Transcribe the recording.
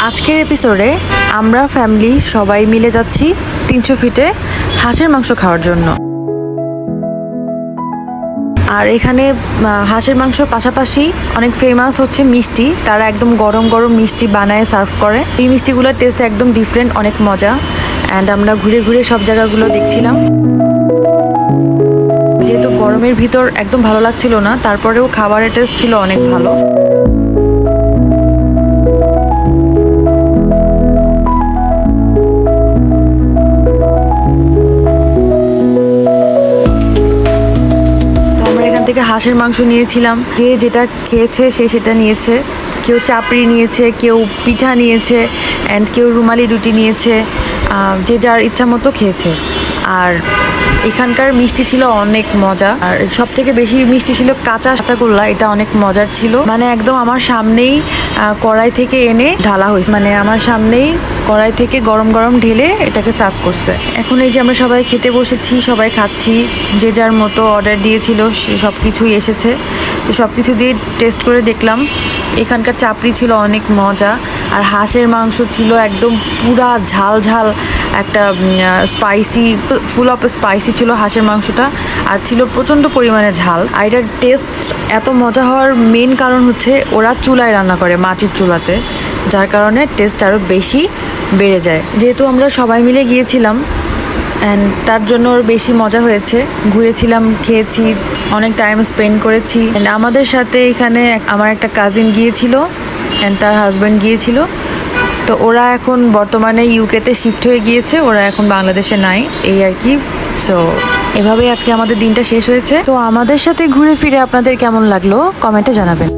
আজকের এপিসোডে আমরা ফ্যামিলি সবাই মিলে যাচ্ছি 300 ফিটে হাঁসের মাংস খাওয়ার জন্য। আর এখানে হাঁসের মাংসর পাশাপাশি অনেক ফেমাস হচ্ছে মিষ্টি। তারা একদম গরম গরম মিষ্টি বানায় সার্ভ করে। এই মিষ্টিগুলোর টেস্ট একদম ডিফারেন্ট, অনেক মজা। অ্যান্ড আমরা ঘুরে ঘুরে সব জায়গাগুলো দেখছিলাম। যেহেতু গরমের ভিতর একদম ভালো লাগছিল না, তারপরেও খাবারের টেস্ট ছিল অনেক ভালো। থেকে হাঁসের মাংস নিয়েছিলাম। যে যেটা খেয়েছে সে সেটা নিয়েছে। কেউ চাপড়ি নিয়েছে, কেউ পিঠা নিয়েছে, অ্যান্ড কেউ রুমালি রুটি নিয়েছে। যে যার ইচ্ছা মতো খেয়েছে। আর এখানকার মিষ্টি ছিল অনেক মজা। আর সব থেকে বেশি মিষ্টি ছিল কাঁচা কাঁচাগোল্লা। এটা অনেক মজার ছিল। মানে একদম আমার সামনেই কড়াই থেকে এনে ঢালা হয়েছে। মানে আমার সামনেই কড়াই থেকে গরম গরম ঢেলে এটাকে সার্ভ করছে। এখন এই যে আমরা সবাই খেতে বসেছি, সবাই খাচ্ছি। যে যার মতো অর্ডার দিয়েছিল সে সব কিছুই এসেছে। তো সব কিছু দিয়ে টেস্ট করে দেখলাম। এখানকার চাপড়ি ছিল অনেক মজা। আর হাঁসের মাংস ছিল একদম পুরা ঝাল ঝাল, একটা স্পাইসি, ফুল অফ স্পাইসি ছিল হাঁসের মাংসটা। আর ছিল প্রচণ্ড পরিমাণে ঝাল। আর এটার টেস্ট এত মজা হওয়ার মেন কারণ হচ্ছে ওরা চুলায় রান্না করে, মাটির চুলাতে, যার কারণে টেস্ট আরও বেশি বেড়ে যায়। যেহেতু আমরা সবাই মিলে গিয়েছিলাম অ্যান্ড তার জন্য ওর বেশি মজা হয়েছে। ঘুরেছিলাম, খেয়েছি, অনেক টাইম স্পেন্ড করেছি। অ্যান্ড আমাদের সাথে এখানে আমার একটা কাজিন গিয়েছিল অ্যান্ড তার হাজব্যান্ড গিয়েছিল। তো ওরা এখন বর্তমানে ইউকেতে শিফট হয়ে গিয়েছে, ওরা এখন বাংলাদেশে নাই, এই আর কি। সো এভাবেই আজকে আমাদের দিনটা শেষ হয়েছে। তো আমাদের সাথে ঘুরে ফিরে আপনাদের কেমন লাগলো কমেন্টে জানাবেন।